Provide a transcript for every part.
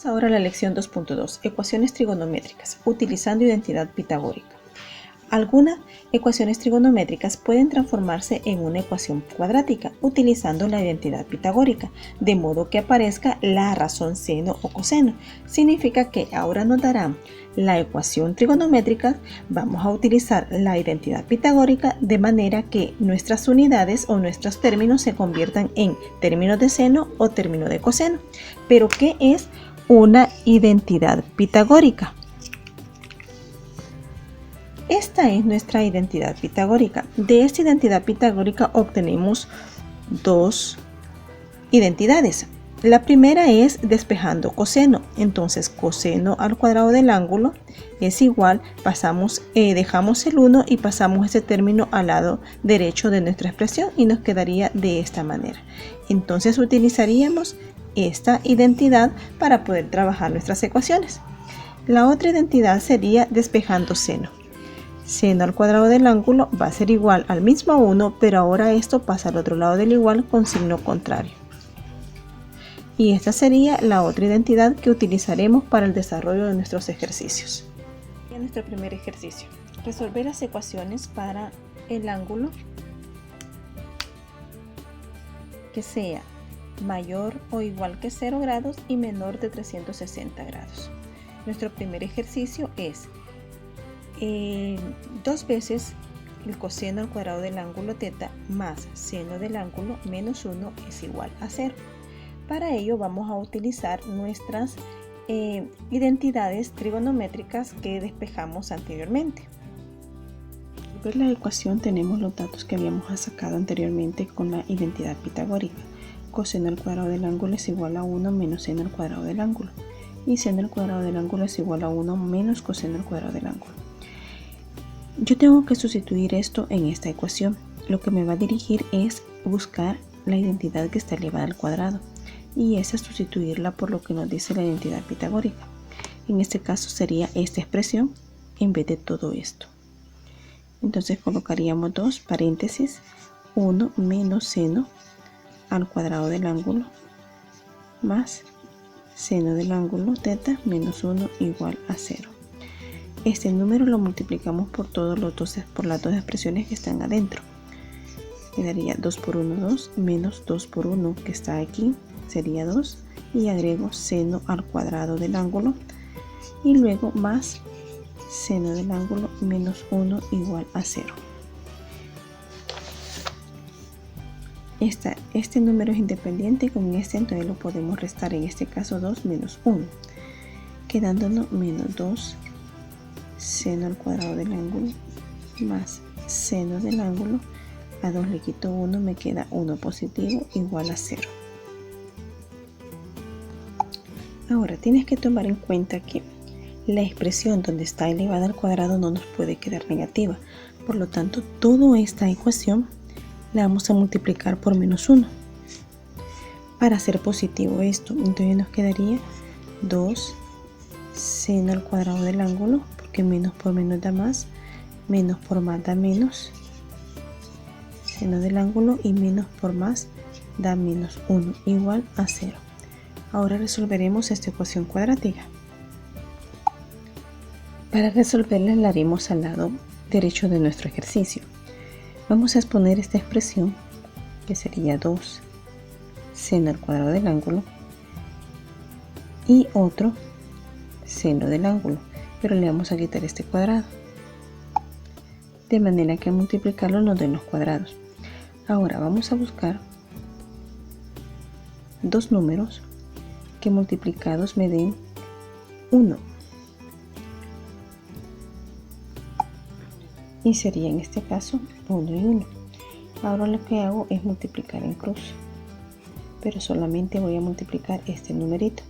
Ahora la lección 2.2, ecuaciones trigonométricas, utilizando identidad pitagórica. Algunas ecuaciones trigonométricas pueden transformarse en una ecuación cuadrática utilizando la identidad pitagórica, de modo que aparezca la razón seno o coseno. Significa que ahora nos darán la ecuación trigonométrica, vamos a utilizar la identidad pitagórica de manera que nuestras unidades o nuestros términos se conviertan en términos de seno o términos de coseno. Pero ¿qué es una identidad pitagórica? Esta es nuestra identidad pitagórica. De esta identidad pitagórica obtenemos dos identidades. La primera es despejando coseno. Entonces coseno al cuadrado del ángulo es igual, dejamos el 1 y pasamos ese término al lado derecho de nuestra expresión y nos quedaría de esta manera. Entonces utilizaríamos esta identidad para poder trabajar nuestras ecuaciones. La otra identidad sería despejando seno. Seno al cuadrado del ángulo va a ser igual al mismo 1, pero ahora esto pasa al otro lado del igual con signo contrario. Y esta sería la otra identidad que utilizaremos para el desarrollo de nuestros ejercicios. En nuestro primer ejercicio, resolver las ecuaciones para el ángulo que sea mayor o igual que 0 grados y menor de 360 grados. Nuestro primer ejercicio es 2 veces el coseno al cuadrado del ángulo θ más seno del ángulo menos 1 es igual a 0. Para ello vamos a utilizar nuestras identidades trigonométricas que despejamos anteriormente. Al ver la ecuación tenemos los datos que habíamos sacado anteriormente con la identidad pitagórica. Coseno al cuadrado del ángulo es igual a 1 menos seno al cuadrado del ángulo. Y seno al cuadrado del ángulo es igual a 1 menos coseno al cuadrado del ángulo. Yo tengo que sustituir esto en esta ecuación. Lo que me va a dirigir es buscar la identidad que está elevada al cuadrado. Y esa sustituirla por lo que nos dice la identidad pitagórica. En este caso sería esta expresión en vez de todo esto. Entonces colocaríamos 2 paréntesis 1 menos seno al cuadrado del ángulo más seno del ángulo θ menos 1 igual a 0. Este número lo multiplicamos por las dos expresiones que están adentro. Quedaría 2 por 1, 2, menos 2 por 1 que está aquí, sería 2, y agrego seno al cuadrado del ángulo, y luego más seno del ángulo menos 1 igual a 0. Este número es independiente y con este entonces lo podemos restar, en este caso 2 menos 1, quedándonos menos 2 seno al cuadrado del ángulo más seno del ángulo. A 2 le quito 1, me queda 1 positivo igual a 0. Ahora tienes que tomar en cuenta que la expresión donde está elevada al cuadrado no nos puede quedar negativa. Por lo tanto, toda esta ecuación la vamos a multiplicar por menos 1 para hacer positivo esto. Entonces nos quedaría 2 seno al cuadrado del ángulo, porque menos por menos da más, menos por más da menos, seno del ángulo, y menos por más da menos 1 igual a 0. Ahora resolveremos esta ecuación cuadrática. Para resolverla la haremos al lado derecho de nuestro ejercicio. Vamos a exponer esta expresión que sería 2 seno al cuadrado del ángulo y otro seno del ángulo, pero le vamos a quitar este cuadrado, de manera que al multiplicarlo nos den los cuadrados. Ahora vamos a buscar dos números que multiplicados me den 1. Y sería en este caso 1 y 1. Ahora lo que hago es multiplicar en cruz, pero solamente voy a multiplicar este numerito.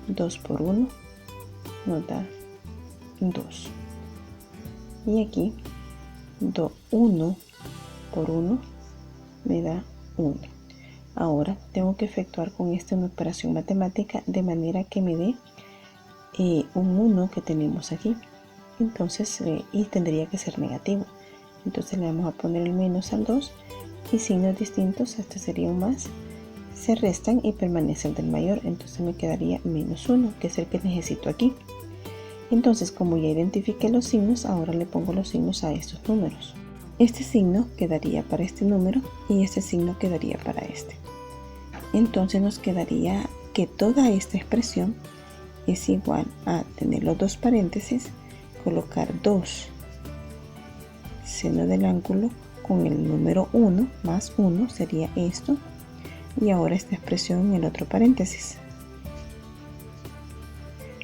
2 por 1 nos da 2. Y aquí 1 por 1 me da 1. Ahora tengo que efectuar con esta una operación matemática de manera que me dé un 1 que tenemos aquí. Entonces, y tendría que ser negativo. Entonces le vamos a poner el menos al 2 y signos distintos. Este sería un más, se restan y permanece el del mayor. Entonces me quedaría menos 1, que es el que necesito aquí. Entonces, como ya identifiqué los signos, ahora le pongo los signos a estos números. Este signo quedaría para este número y este signo quedaría para este. Entonces nos quedaría que toda esta expresión es igual a tener los dos paréntesis, colocar 2 seno del ángulo con el número 1 más 1 sería esto, y ahora esta expresión en el otro paréntesis.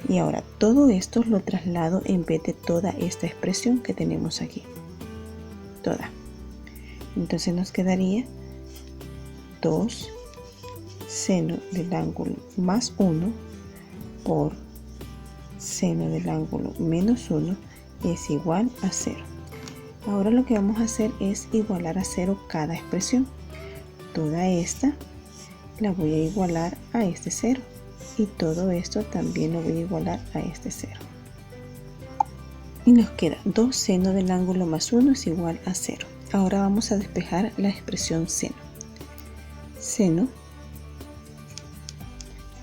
Y ahora todo esto lo traslado en vez de toda esta expresión que tenemos aquí. Toda. Entonces nos quedaría 2 seno del ángulo más 1 por seno del ángulo menos 1 es igual a 0. Ahora lo que vamos a hacer es igualar a 0 cada expresión. Toda esta la voy a igualar a este 0. Y todo esto también lo voy a igualar a este 0. Y nos queda 2 seno del ángulo más 1 es igual a 0. Ahora vamos a despejar la expresión seno. Seno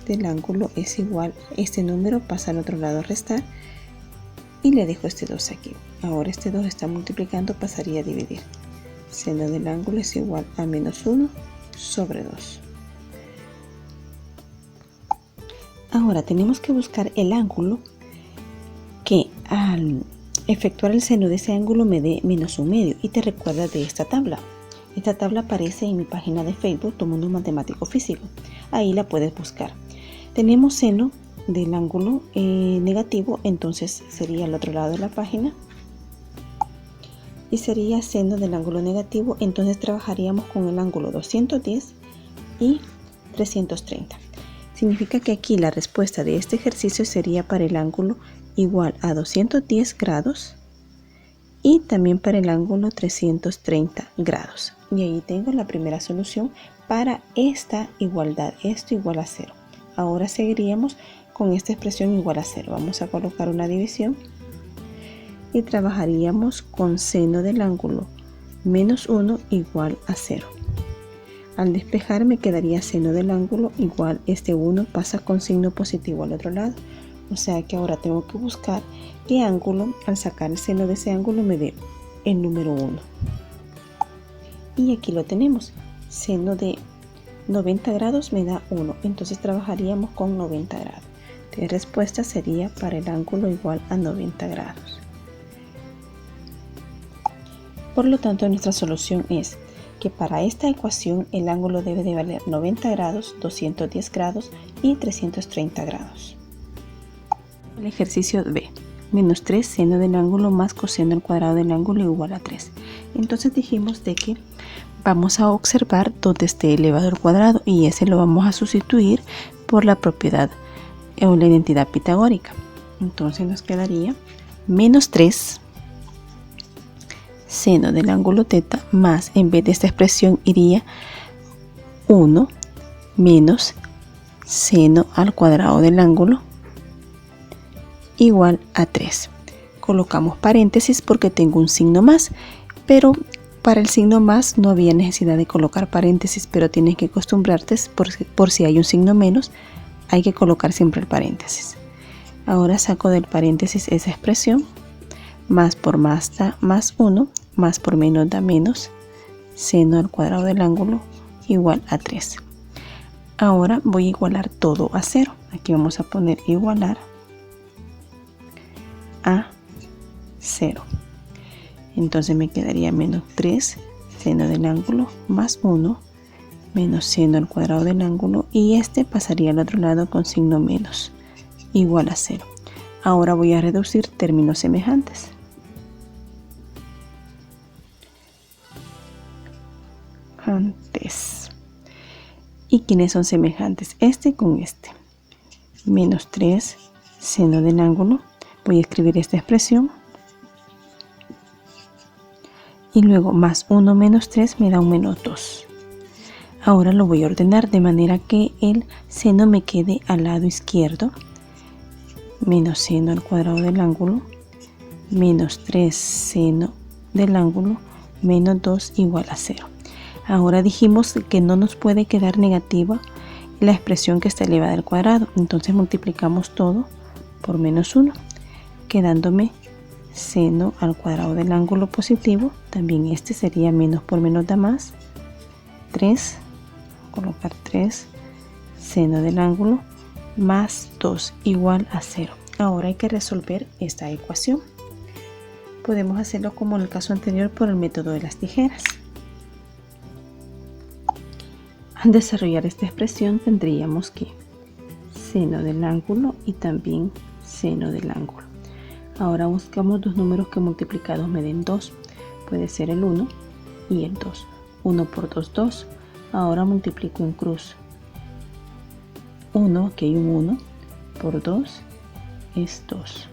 del ángulo es igual, este número pasa al otro lado a restar y le dejo este 2 aquí. Ahora este 2 está multiplicando, pasaría a dividir. Seno del ángulo es igual a menos 1 sobre 2. Ahora tenemos que buscar el ángulo que al efectuar el seno de ese ángulo me dé menos 1/2 y te recuerdas de esta tabla. Esta tabla aparece en mi página de Facebook, Tu Mundo Matemático Físico. Ahí la puedes buscar. Tenemos seno del ángulo negativo, entonces sería al otro lado de la página. Y sería seno del ángulo negativo, entonces trabajaríamos con el ángulo 210 y 330. Significa que aquí la respuesta de este ejercicio sería para el ángulo igual a 210 grados y también para el ángulo 330 grados. Y ahí tengo la primera solución para esta igualdad, esto igual a 0. Ahora seguiríamos con esta expresión igual a 0. Vamos a colocar una división y trabajaríamos con seno del ángulo menos 1 igual a 0. Al despejar me quedaría seno del ángulo igual, este 1 pasa con signo positivo al otro lado. O sea que ahora tengo que buscar qué ángulo, al sacar el seno de ese ángulo, me dé el número 1. Y aquí lo tenemos. Seno de 90 grados me da 1. Entonces trabajaríamos con 90 grados. La respuesta sería para el ángulo igual a 90 grados. Por lo tanto, nuestra solución es que para esta ecuación el ángulo debe de valer 90 grados, 210 grados y 330 grados. El ejercicio B. Menos 3 seno del ángulo más coseno al cuadrado del ángulo igual a 3. Entonces dijimos de que vamos a observar dónde esté elevado al cuadrado y ese lo vamos a sustituir por la propiedad o la identidad pitagórica. Entonces nos quedaría menos 3 seno del ángulo teta más, en vez de esta expresión iría 1 menos seno al cuadrado del ángulo igual a 3. Colocamos paréntesis porque tengo un signo más, pero para el signo más no había necesidad de colocar paréntesis, pero tienes que acostumbrarte por si hay un signo menos, hay que colocar siempre el paréntesis. Ahora saco del paréntesis esa expresión, más por más da más 1, más por menos da menos, seno al cuadrado del ángulo igual a 3. Ahora voy a igualar todo a 0. Aquí vamos a poner igualar a 0. Entonces me quedaría menos 3 seno del ángulo más 1 menos seno al cuadrado del ángulo, y este pasaría al otro lado con signo menos, igual a 0. Ahora voy a reducir términos semejantes. ¿Y quiénes son semejantes? Este con este. Menos 3 seno del ángulo. Voy a escribir esta expresión. Y luego más 1 menos 3 me da un menos 2. Ahora lo voy a ordenar de manera que el seno me quede al lado izquierdo. Menos seno al cuadrado del ángulo. Menos 3 seno del ángulo. Menos 2 igual a 0. Ahora dijimos que no nos puede quedar negativa la expresión que está elevada al cuadrado. Entonces multiplicamos todo por menos 1, quedándome seno al cuadrado del ángulo positivo. También este sería menos por menos da más. 3, colocar 3, seno del ángulo más 2 igual a 0. Ahora hay que resolver esta ecuación. Podemos hacerlo como en el caso anterior por el método de las tijeras. Al desarrollar esta expresión tendríamos que seno del ángulo y también seno del ángulo. Ahora buscamos dos números que multiplicados me den 2. Puede ser el 1 y el 2. 1 por 2, 2. Ahora multiplico en cruz. 1, aquí hay un 1, por 2 es 2.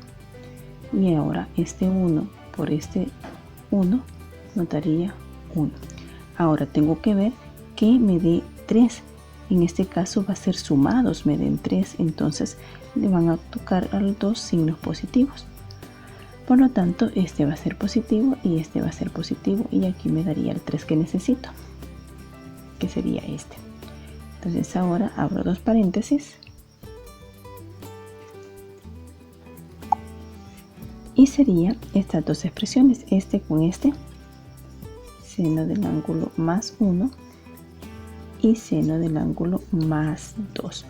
Y ahora este 1 por este 1 nos daría 1. Ahora tengo que ver que me dé 3. En este caso va a ser sumados, me den 3. Entonces le van a tocar a los dos signos positivos. Por lo tanto, este va a ser positivo y este va a ser positivo. Y aquí me daría el 3 que necesito, que sería este. Entonces ahora abro dos paréntesis. Y sería estas dos expresiones, este con este, seno del ángulo más 1 y seno del ángulo más 2.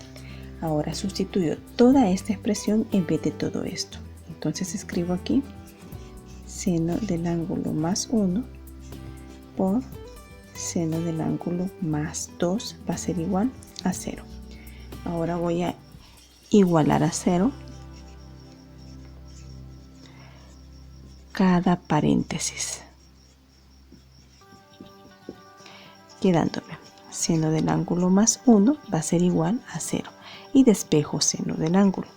Ahora sustituyo toda esta expresión en vez de todo esto. Entonces escribo aquí seno del ángulo más 1 por seno del ángulo más 2 va a ser igual a 0. Ahora voy a igualar a 0 cada paréntesis, quedándome seno del ángulo más 1 va a ser igual a 0 y despejo seno del ángulo.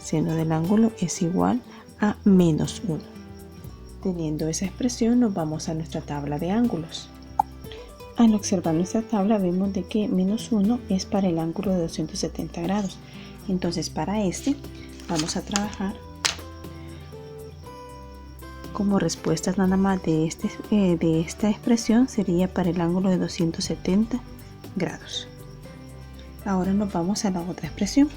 Seno del ángulo es igual a menos 1. Teniendo esa expresión nos vamos a nuestra tabla de ángulos. Al observar nuestra tabla vemos de que menos 1 es para el ángulo de 270 grados. Entonces para este vamos a trabajar como respuestas nada más de esta expresión sería para el ángulo de 270 grados. Ahora nos vamos a la otra expresión.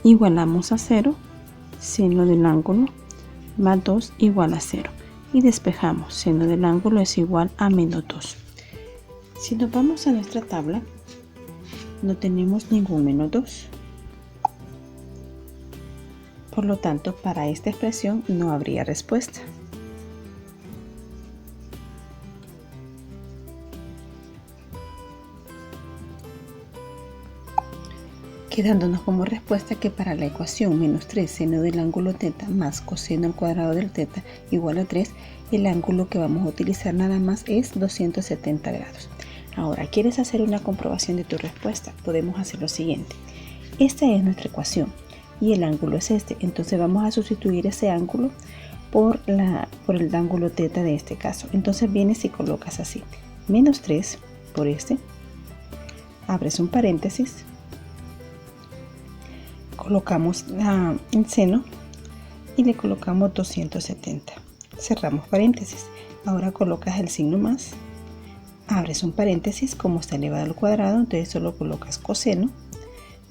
Igualamos a 0, seno del ángulo más 2 igual a 0. Y despejamos, seno del ángulo es igual a menos 2. Si nos vamos a nuestra tabla, no tenemos ningún menos 2. Por lo tanto, para esta expresión no habría respuesta. Quedándonos como respuesta que para la ecuación menos 3 seno del ángulo θ más coseno al cuadrado del θ igual a 3, el ángulo que vamos a utilizar nada más es 270 grados. Ahora, ¿quieres hacer una comprobación de tu respuesta? Podemos hacer lo siguiente. Esta es nuestra ecuación y el ángulo es este. Entonces vamos a sustituir ese ángulo por el ángulo θ de este caso. Entonces vienes y colocas así. Menos 3 por este. Abres un paréntesis. Colocamos el seno y le colocamos 270. Cerramos paréntesis. Ahora colocas el signo más. Abres un paréntesis, como está elevado al cuadrado, entonces solo colocas coseno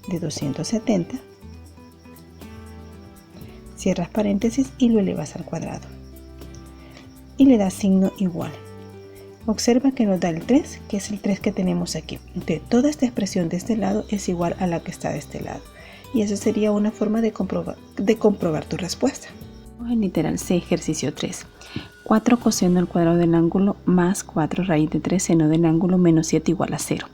de 270. Cierras paréntesis y lo elevas al cuadrado. Y le das signo igual. Observa que nos da el 3, que es el 3 que tenemos aquí. Entonces, toda esta expresión de este lado es igual a la que está de este lado. Y eso sería una forma de comprobar tu respuesta. En literal C, ejercicio 3. 4 coseno al cuadrado del ángulo más 4 raíz de 3 seno del ángulo menos 7 igual a 0.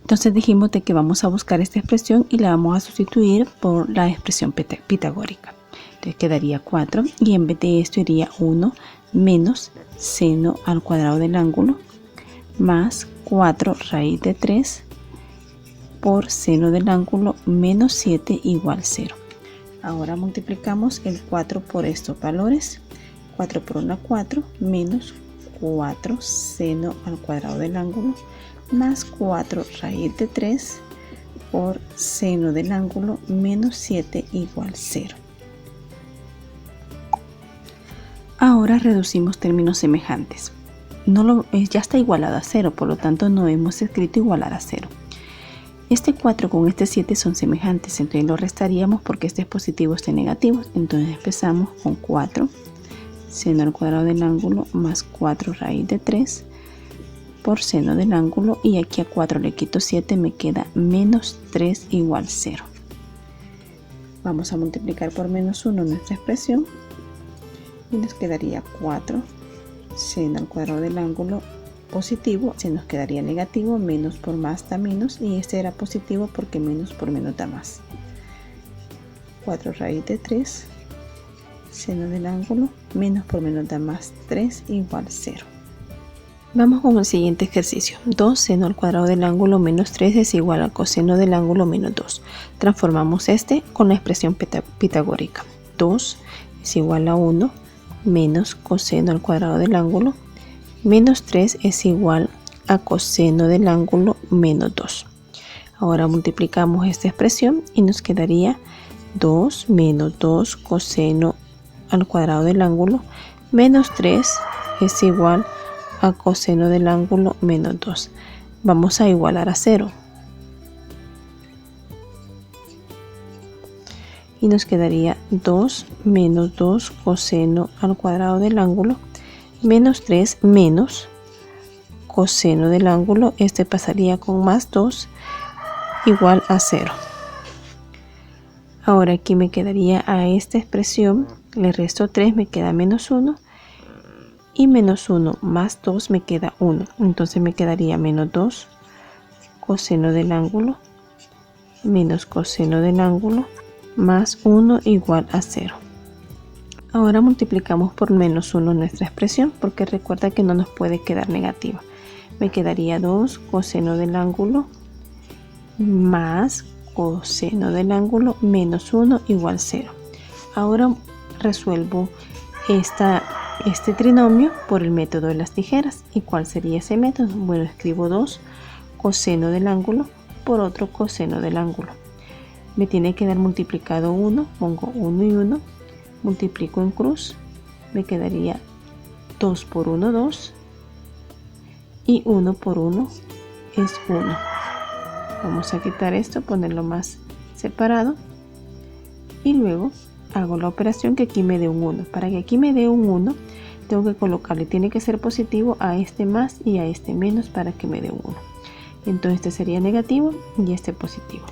Entonces dijimos de que vamos a buscar esta expresión y la vamos a sustituir por la expresión pitagórica. Entonces quedaría 4 y en vez de esto iría 1 menos seno al cuadrado del ángulo más 4 raíz de 3 por seno del ángulo menos 7 igual 0. Ahora multiplicamos el 4 por estos valores. 4 por 1, 4, menos 4 seno al cuadrado del ángulo más 4 raíz de 3 por seno del ángulo menos 7 igual 0. Ahora reducimos términos semejantes. ya está igualado a 0, por lo tanto no hemos escrito igualar a 0. Este 4 con este 7 son semejantes, entonces lo restaríamos porque este es positivo, este es negativo. Entonces empezamos con 4 seno al cuadrado del ángulo más 4 raíz de 3 por seno del ángulo, y aquí a 4 le quito 7, me queda menos 3 igual 0. Vamos a multiplicar por menos 1 nuestra expresión y nos quedaría 4 seno al cuadrado del ángulo positivo, se nos quedaría negativo, menos por más da menos, y este era positivo porque menos por menos da más. 4 raíz de 3 seno del ángulo, menos por menos da más, 3 igual 0. Vamos con el siguiente ejercicio. 2 seno al cuadrado del ángulo menos 3 es igual al coseno del ángulo menos 2. Transformamos este con la expresión pitagórica. 2 es igual a 1 menos coseno al cuadrado del ángulo menos 3 es igual a coseno del ángulo menos 2. Ahora multiplicamos esta expresión y nos quedaría 2 menos 2 coseno al cuadrado del ángulo menos 3 es igual a coseno del ángulo menos 2. Vamos a igualar a 0. Y nos quedaría 2 menos 2 coseno al cuadrado del ángulo menos 3 menos coseno del ángulo, este pasaría con más 2 igual a 0. Ahora aquí me quedaría a esta expresión, le resto 3, me queda menos 1, y menos 1 más 2 me queda 1. Entonces me quedaría menos 2 coseno del ángulo menos coseno del ángulo más 1 igual a 0. Ahora multiplicamos por menos 1 nuestra expresión, porque recuerda que no nos puede quedar negativa. Me quedaría 2 coseno del ángulo más coseno del ángulo menos 1 igual 0. Ahora resuelvo este trinomio por el método de las tijeras. ¿Y cuál sería ese método? Bueno, escribo 2 coseno del ángulo por otro coseno del ángulo. Me tiene que dar multiplicado 1, pongo 1 y 1, multiplico en cruz, me quedaría 2 por 1, 2, y 1 por 1 es 1. Vamos a quitar esto, ponerlo más separado, y luego hago la operación que aquí me dé un 1. Para que aquí me dé un 1, tengo que colocarle, tiene que ser positivo a este más y a este menos para que me dé un 1. Entonces este sería negativo y este positivo.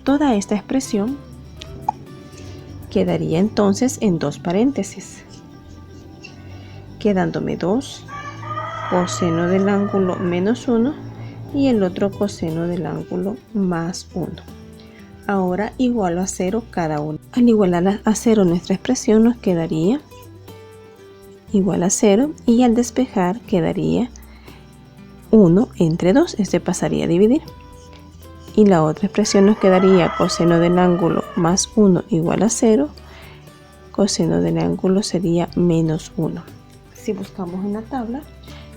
Toda esta expresión quedaría entonces en dos paréntesis, quedándome 2 coseno del ángulo menos 1 y el otro coseno del ángulo más 1. Ahora igualo a 0 cada uno. Al igualar a 0 nuestra expresión nos quedaría igual a 0, y al despejar quedaría 1 entre 2, este pasaría a dividir. Y la otra expresión nos quedaría coseno del ángulo más 1 igual a 0, coseno del ángulo sería menos 1. Si buscamos en la tabla,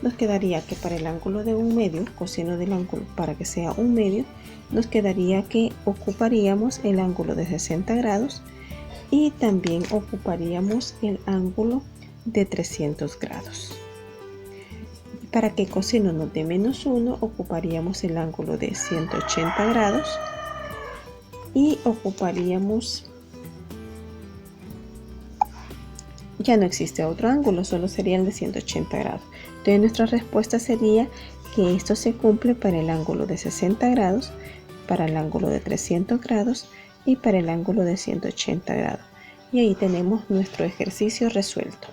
nos quedaría que para el ángulo de 1/2, coseno del ángulo para que sea 1/2, nos quedaría que ocuparíamos el ángulo de 60 grados y también ocuparíamos el ángulo de 300 grados. Para que coseno nos dé menos 1, ocuparíamos el ángulo de 180 grados y ocuparíamos, ya no existe otro ángulo, solo sería el de 180 grados. Entonces nuestra respuesta sería que esto se cumple para el ángulo de 60 grados, para el ángulo de 300 grados y para el ángulo de 180 grados. Y ahí tenemos nuestro ejercicio resuelto.